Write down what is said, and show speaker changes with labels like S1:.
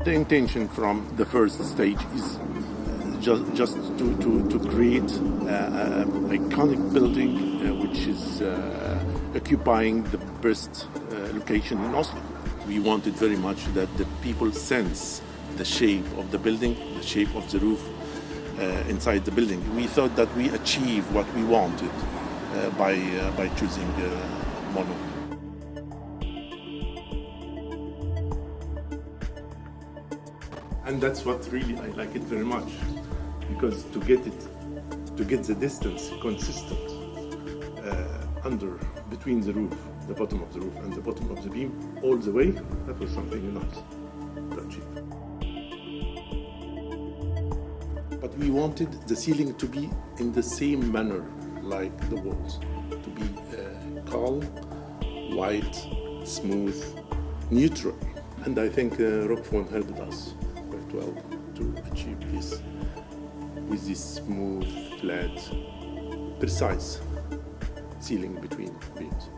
S1: The intention from the first stage is just to create an iconic building which is occupying the best location in Oslo. We wanted very much that the people sense the shape of the building, the shape of the roof inside the building. We thought that we achieved what we wanted by choosing mono. And that's what really I like it very much, because to get the distance consistent between the roof, the bottom of the roof and the bottom of the beam all the way, that was something nice to achieve. But we wanted the ceiling to be in the same manner like the walls, to be calm, white, smooth, neutral. And I think Rockfon helped us quite well to achieve this with this smooth, flat, precise ceiling between beams.